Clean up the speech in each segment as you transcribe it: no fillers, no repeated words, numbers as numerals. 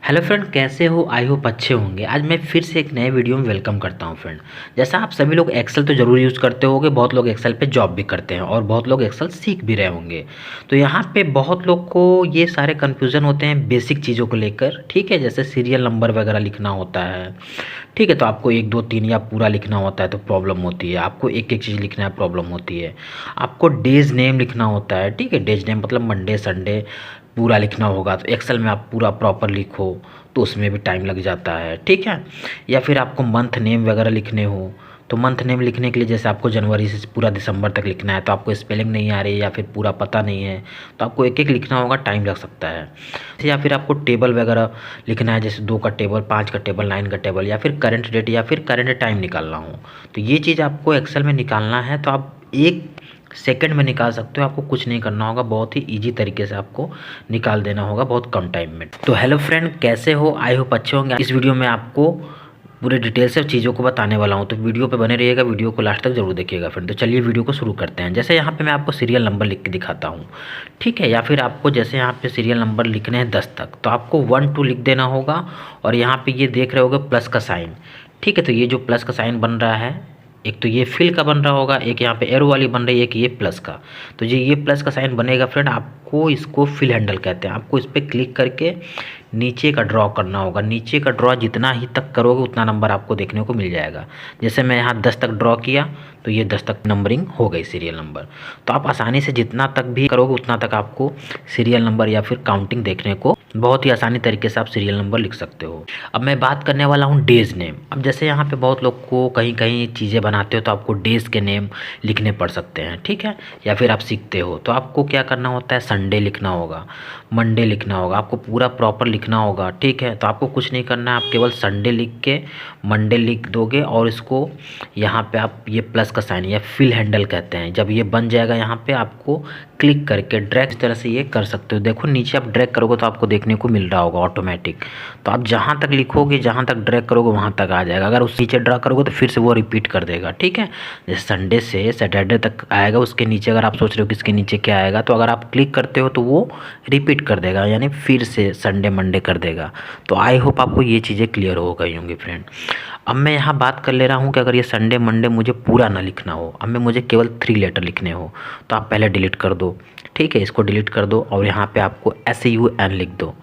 Hello friend, कैसे हो? I hope अच्छे होंगे। आज मैं फिर से एक नए वीडियो में वेलकम करता हूं फ्रेंड। जैसा आप सभी लोग एक्सेल तो ज़रूर यूज़ करते होंगे, बहुत लोग एक्सेल पे जॉब भी करते हैं और बहुत लोग एक्सेल सीख भी रहे होंगे। तो यहाँ पे बहुत लोग को ये सारे कन्फ्यूज़न होते हैं बेसिक चीज़ों को लेकर, ठीक है। जैसे सीरियल नंबर वगैरह लिखना होता है, ठीक है। तो आपको 1 2 3 या पूरा लिखना होता है तो प्रॉब्लम होती है। आपको एक एक चीज़ लिखना है, प्रॉब्लम होती है। आपको डेज़ नेम लिखना होता है, ठीक है। डेज़ नेम मतलब मंडे संडे पूरा लिखना होगा, तो एक्सेल में आप पूरा प्रॉपर लिखो तो उसमें भी टाइम लग जाता है, ठीक है। या फिर आपको मंथ नेम वगैरह लिखने हो, तो मंथ नेम लिखने के लिए जैसे आपको जनवरी से पूरा दिसंबर तक लिखना है, तो आपको स्पेलिंग नहीं आ रही है या फिर पूरा पता नहीं है, तो आपको एक एक लिखना होगा, टाइम लग सकता है। या फिर आपको टेबल वगैरह लिखना है, जैसे 2 का टेबल, 5 का टेबल, 9 का टेबल, या फिर करंट डेट या फिर करंट टाइम निकालना हो, तो ये चीज़ आपको एक्सेल में निकालना है तो आप 1 सेकंड में निकाल सकते हो। आपको कुछ नहीं करना होगा, बहुत ही ईजी तरीके से आपको निकाल देना होगा, बहुत कम टाइम में। तो हेलो फ्रेंड, कैसे हो? आई होप अच्छे होंगे। इस वीडियो में आपको पूरे डिटेल से चीज़ों को बताने वाला हूँ, तो वीडियो पे बने रहिएगा, वीडियो को लास्ट तक जरूर देखिएगा फ्रेंड। तो चलिए वीडियो को शुरू करते हैं। जैसे यहाँ पे मैं आपको सीरियल नंबर लिख के दिखाता हूँ, ठीक है। या फिर आपको जैसे यहाँ पे सीरियल नंबर लिखने हैं 10 तक, तो आपको 1 2 लिख देना होगा। और यहाँ पे ये देख रहे होगे प्लस का साइन, ठीक है। तो ये जो प्लस का साइन बन रहा है, एक तो ये फिल का बन रहा होगा, एक यहाँ पे एरो वाली बन रही है, एक ये प्लस का। तो ये प्लस का साइन बनेगा फ्रेंड, आपको इसको फिल हैंडल कहते हैं। आपको इस पर क्लिक करके नीचे का ड्रॉ करना होगा। नीचे का ड्रॉ जितना ही तक करोगे उतना नंबर आपको देखने को मिल जाएगा। जैसे मैं यहाँ 10 तक ड्रॉ किया तो ये 10 तक नंबरिंग हो गई, सीरियल नंबर। तो आप आसानी से जितना तक भी करोगे उतना तक आपको सीरियल नंबर या फिर काउंटिंग देखने को बहुत ही आसानी तरीके से आप सीरियल नंबर लिख सकते हो। अब मैं बात करने वाला हूँ डेज़ नेम। अब जैसे यहाँ पे बहुत लोग को कहीं कहीं चीज़ें बनाते हो तो आपको डेज़ के नेम लिखने पड़ सकते हैं, ठीक है। या फिर आप सीखते हो तो आपको क्या करना होता है, संडे लिखना होगा, मंडे लिखना होगा, आपको पूरा प्रॉपर लिखना होगा, ठीक है। तो आपको कुछ नहीं करना है, आप केवल संडे लिख के मंडे लिख दोगे और इसको यहाँ पे आप ये प्लस का साइन या फिल हैंडल कहते हैं, जब ये बन जाएगा यहाँ पे आपको क्लिक करके ड्रैग इस तरह से ये कर सकते हो। देखो नीचे आप ड्रैग करोगे तो आपको देखने को मिल रहा होगा ऑटोमेटिक। तो आप जहाँ तक लिखोगे, जहाँ तक ड्रैग करोगे वहाँ तक आ जाएगा। अगर उस नीचे ड्रा करोगे तो फिर से वो रिपीट कर देगा, ठीक है। जैसे संडे से सैटरडे तक आएगा, उसके नीचे अगर आप सोच रहे हो कि इसके नीचे क्या आएगा, तो अगर आप क्लिक करते हो तो वो रिपीट कर देगा, यानी फिर से संडे मंडे कर देगा। तो आई होप आपको ये चीज़ें क्लियर हो गई होंगी फ्रेंड। अब मैं यहाँ बात कर ले रहा हूँ कि अगर ये संडे मंडे मुझे पूरा ना लिखना हो, अब मैं मुझे केवल 3 लेटर लिखने हो, तो आप पहले डिलीट कर दो, ठीक है। इसको डिलीट कर दो और यहाँ पे आपको SUN लिख दो,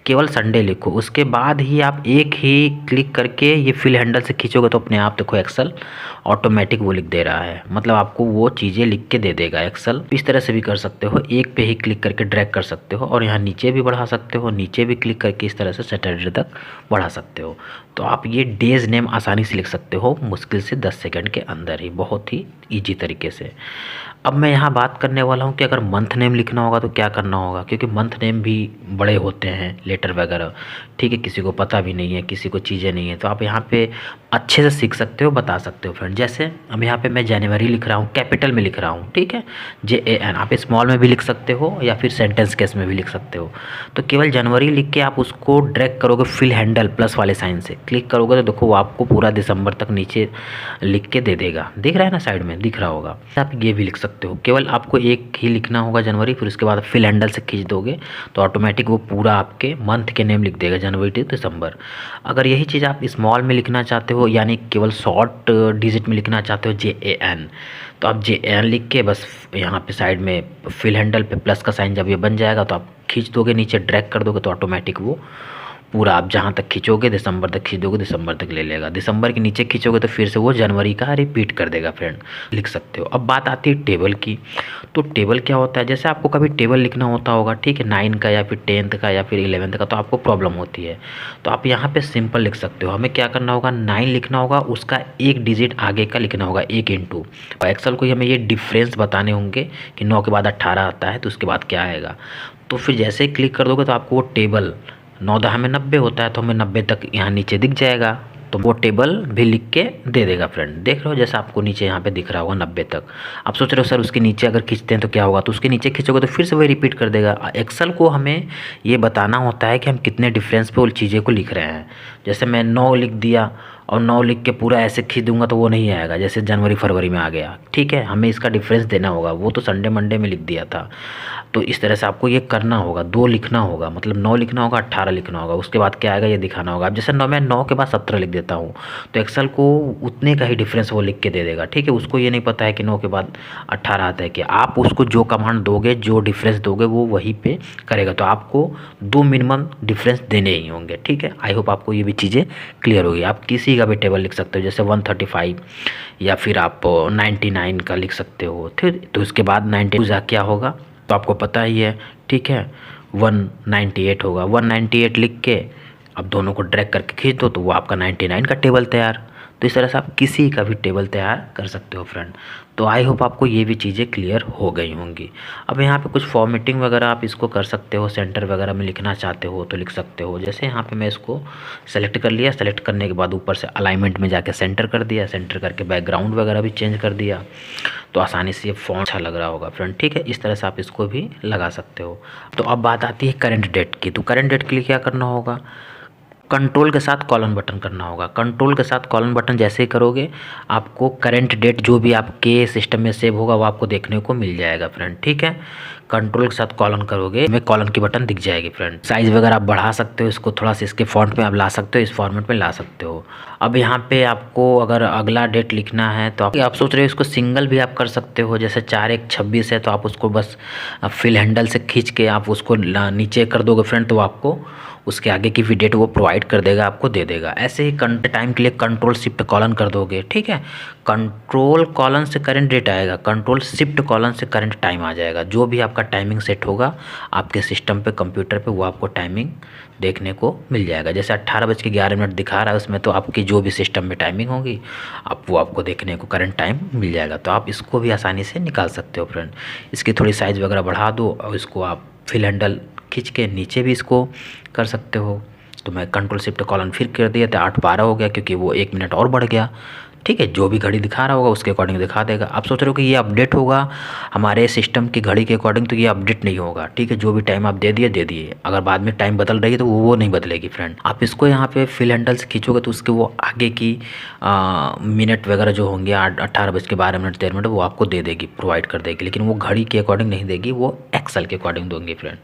केवल संडे लिखो। उसके बाद ही आप एक ही क्लिक करके ये फिल हैंडल से खींचोगे तो अपने आप देखो एक्सेल ऑटोमेटिक वो लिख दे रहा है, मतलब आपको वो चीज़ें लिख के दे देगा एक्सेल। इस तरह से भी कर सकते हो, एक पे ही क्लिक करके ड्रैग कर सकते हो और यहाँ नीचे भी बढ़ा सकते हो, नीचे भी क्लिक करके इस तरह से सैटरडे तक बढ़ा सकते हो। तो आप ये डेज नेम आसानी से लिख सकते हो, मुश्किल से 10 सेकंड के अंदर ही, बहुत ही ईजी तरीके से। अब मैं यहाँ बात करने वाला हूँ कि अगर मंथ नेम लिखना होगा तो क्या करना होगा, क्योंकि मंथ नेम भी बड़े होते हैं लेटर वगैरह, ठीक है। किसी को पता भी नहीं है, किसी को चीज़ें नहीं है, तो आप यहाँ पे अच्छे से सीख सकते हो, बता सकते हो फ्रेंड। जैसे अब यहाँ पे मैं जनवरी लिख रहा हूँ, कैपिटल में लिख रहा हूँ, ठीक है, JAN। आप स्मॉल में भी लिख सकते हो या फिर सेंटेंस केस में भी लिख सकते हो। तो केवल जनवरी लिख के आप उसको ड्रैग करोगे फिल हैंडल प्लस वाले साइन से क्लिक करोगे तो देखो वो आपको पूरा दिसंबर तक नीचे लिख के दे देगा। दिख रहा है ना, साइड में दिख रहा होगा। आप ये भी लिख सकते हो, केवल आपको एक ही लिखना होगा जनवरी, फिर उसके बाद फिल हैंडल से खींच दोगे तो ऑटोमेटिक वो पूरा आपके मंथ के नेम लिख देगा, जनवरी टू दिसंबर। अगर यही चीज़ आप स्मॉल में लिखना चाहते हो, यानी केवल शॉर्ट डिजिट में लिखना चाहते हो, JAN, तो आप JAN लिख के बस यहाँ पे साइड में फिल हैंडल पे प्लस का साइन जब ये बन जाएगा तो आप खींच दोगे, नीचे ड्रैग कर दोगे तो ऑटोमेटिक वो पूरा आप जहाँ तक खींचोगे दिसंबर तक खींच दोगे, दिसंबर तक ले लेगा। दिसंबर के नीचे खींचोगे तो फिर से वो जनवरी का रिपीट कर देगा फ्रेंड, लिख सकते हो। अब बात आती है टेबल की। तो टेबल क्या होता है, जैसे आपको कभी टेबल लिखना होता होगा, ठीक है, 9 का या फिर 10th का या फिर 11th का, तो आपको प्रॉब्लम होती है। तो आप यहाँ पे सिंपल लिख सकते हो। हमें क्या करना होगा, 9 लिखना होगा, उसका एक डिजिट आगे का लिखना होगा, 1 इंटू। एक्सेल को हमें ये डिफरेंस बताने होंगे कि 9 के बाद 18 आता है तो उसके बाद क्या आएगा। तो फिर जैसे ही क्लिक कर दोगे तो आपको वो टेबल 9 दहा में 90 होता है, तो हमें 90 तक यहाँ नीचे दिख जाएगा, तो वो टेबल भी लिख के दे देगा फ्रेंड। देख रहे हो जैसा आपको नीचे यहाँ पे दिख रहा होगा 90 तक। आप सोच रहे हो सर उसके नीचे अगर खींचते हैं तो क्या होगा, तो उसके नीचे खींचोगे तो फिर से वही रिपीट कर देगा। एक्सेल को हमें ये बताना होता है कि हम कितने डिफरेंस पे उन चीज़ें को लिख रहे हैं। जैसे मैं 9 लिख दिया और 9 लिख के पूरा ऐसे खींच दूंगा तो वो नहीं आएगा, जैसे जनवरी फरवरी में आ गया। ठीक है, हमें इसका डिफरेंस देना होगा, वो तो संडे मंडे में लिख दिया था। तो इस तरह से आपको ये करना होगा, 2 लिखना होगा, मतलब 9 लिखना होगा, 18 लिखना होगा, उसके बाद क्या आएगा ये दिखाना होगा। अब जैसे 9 मैं 9 के बाद 17 लिख देता हूँ तो एक्सेल को उतने का ही डिफरेंस वो लिख के दे देगा। ठीक है, उसको ये नहीं पता है कि 9 के बाद 18 आता है कि आप उसको जो कमांड दोगे, जो डिफरेंस दोगे वो वहीं पे करेगा। तो आपको 2 मिनिमम डिफरेंस देने ही होंगे। ठीक है, आई होप आपको ये भी चीज़ें क्लियर होगी। आप किसी का भी टेबल लिख सकते हो, जैसे 135 या फिर आप 99 का लिख सकते हो। ठीक, तो उसके बाद 92 क्या होगा तो आपको पता ही है। ठीक है, 198 होगा, 198 लिख के अब दोनों को ड्रैग करके खींच दो तो वो आपका 99 का टेबल तैयार। तो इस तरह से आप किसी का भी टेबल तैयार कर सकते हो फ्रेंड। तो आई होप आपको ये भी चीज़ें क्लियर हो गई होंगी। अब यहाँ पे कुछ फॉर्मेटिंग वगैरह आप इसको कर सकते हो, सेंटर वगैरह में लिखना चाहते हो तो लिख सकते हो। जैसे यहाँ पे मैं इसको सेलेक्ट कर लिया, सेलेक्ट करने के बाद ऊपर से अलाइनमेंट में जाके सेंटर कर दिया, सेंटर करके बैकग्राउंड वगैरह भी चेंज कर दिया तो आसानी से ये फॉन्ट अच्छा लग रहा होगा फ्रेंड। ठीक है, इस तरह से आप इसको भी लगा सकते हो। तो अब बात आती है करंट डेट की। तो करंट डेट के लिए क्या करना होगा, कंट्रोल के साथ कॉलन बटन करना होगा। कंट्रोल के साथ कॉलन बटन जैसे ही करोगे आपको करंट डेट जो भी आपके सिस्टम में सेव होगा वो आपको देखने को मिल जाएगा फ्रेंड। ठीक है, कंट्रोल के साथ कॉलन करोगे में कॉलन की बटन दिख जाएगी फ्रेंड। साइज़ वगैरह आप बढ़ा सकते हो, इसको थोड़ा सा इसके फॉन्ट में आप ला सकते हो, इस फॉर्मेट में ला सकते हो। अब यहाँ पे आपको अगर अगला डेट लिखना है तो आप सोच रहे हो इसको सिंगल भी आप कर सकते हो, जैसे 4/1/26 है तो आप उसको बस फिल हैंडल से खींच के आप उसको नीचे कर दोगे फ्रेंड तो आपको उसके आगे की भी डेट वो प्रोवाइड कर देगा, आपको दे देगा। ऐसे ही टाइम के लिए कंट्रोल शिफ्ट कॉलन कर दोगे। ठीक है, कंट्रोल कॉलन से करंट डेट आएगा, कंट्रोल शिफ्ट कॉलन से करंट टाइम आ जाएगा। जो भी आपका टाइमिंग सेट होगा आपके सिस्टम पे, कंप्यूटर पे, वो आपको टाइमिंग देखने को मिल जाएगा। जैसे 18:11 दिखा रहा है उसमें तो आपकी जो भी सिस्टम में टाइमिंग होगी आप वो आपको देखने को करंट टाइम मिल जाएगा। तो आप इसको भी आसानी से निकाल सकते हो फ्रेंड। इसकी थोड़ी साइज़ वगैरह बढ़ा दो और इसको आप फिल हैंडल खींच के नीचे भी इसको कर सकते हो। तो मैं कंट्रोल शिफ्ट कॉलन फिर कर दिया तो 8:12 हो गया क्योंकि वो 1 मिनट और बढ़ गया। ठीक है, जो भी घड़ी दिखा रहा होगा उसके अकॉर्डिंग दिखा देगा। आप सोच रहे हो कि ये अपडेट होगा हमारे सिस्टम की घड़ी के अकॉर्डिंग, तो ये अपडेट नहीं होगा। ठीक है, जो भी टाइम आप दे दिए, अगर बाद में टाइम बदल रही है तो वो नहीं बदलेगी फ्रेंड। आप इसको यहाँ पे फिल हैंडल से खींचोगे तो उसके वो आगे की मिनट वगैरह जो होंगे 18:12 13 मिनट वो आपको दे देगी, प्रोवाइड कर देगी, लेकिन वो घड़ी के अकॉर्डिंग नहीं देगी, वो एक्सेल के अकॉर्डिंग देंगे फ्रेंड।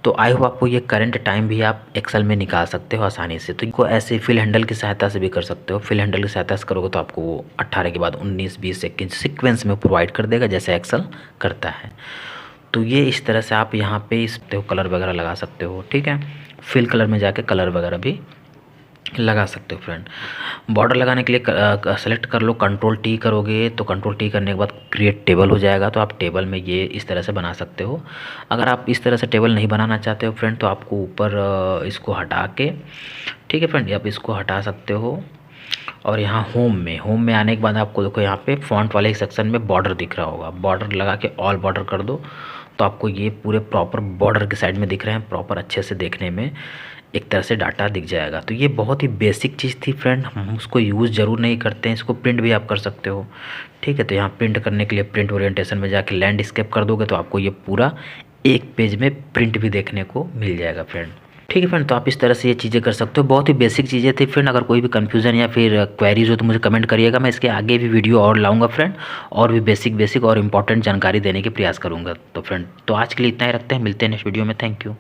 तो आई होप आपको ये करंट टाइम भी आप एक्सेल में निकाल सकते हो आसानी से। तो इनको ऐसे फिल हैंडल की सहायता से भी कर सकते हो। फिल हैंडल की सहायता से करोगे तो आपको वो 18 के बाद 19 20 21 सीक्वेंस में प्रोवाइड कर देगा जैसे एक्सेल करता है। तो ये इस तरह से आप यहाँ पे इस कलर वगैरह लगा सकते हो। ठीक है, फिल कलर में जाके कलर वगैरह भी लगा सकते हो फ्रेंड। बॉर्डर लगाने के लिए सेलेक्ट कर लो, कंट्रोल टी करोगे तो कंट्रोल टी करने के बाद क्रिएट टेबल हो जाएगा। तो आप टेबल में ये इस तरह से बना सकते हो। अगर आप इस तरह से टेबल नहीं बनाना चाहते हो फ्रेंड तो आपको ऊपर इसको हटा के, ठीक है फ्रेंड, आप इसको हटा सकते हो। और यहाँ होम में आने के बाद आपको देखो यहाँ पे फॉन्ट वाले सेक्शन में बॉर्डर दिख रहा होगा, बॉर्डर लगा के ऑल बॉर्डर कर दो तो आपको ये पूरे प्रॉपर बॉर्डर के साइड में दिख रहे हैं, प्रॉपर अच्छे से देखने में एक तरह से डाटा दिख जाएगा। तो ये बहुत ही बेसिक चीज़ थी फ्रेंड, हम उसको यूज़ ज़रूर नहीं करते हैं। इसको प्रिंट भी आप कर सकते हो। ठीक है, तो यहाँ प्रिंट करने के लिए प्रिंट ओरिएंटेशन में जाके लैंडस्केप कर दोगे तो आपको ये पूरा एक पेज में प्रिंट भी देखने को मिल जाएगा फ्रेंड। ठीक है फ्रेंड, तो आप इस तरह से ये चीज़ें कर सकते हो। बहुत ही बेसिक चीज़ें थी फ्रेंड। अगर कोई भी कन्फ्यूज़न या फिर क्वेरीज हो तो मुझे कमेंट करिएगा, मैं इसके आगे भी वीडियो और लाऊंगा फ्रेंड, और भी बेसिक और इंपॉर्टेंट जानकारी देने की प्रयास करूँगा। तो फ्रेंड, तो आज के लिए इतना ही रखते हैं, मिलते हैं नेक्स्ट वीडियो में। Thank you.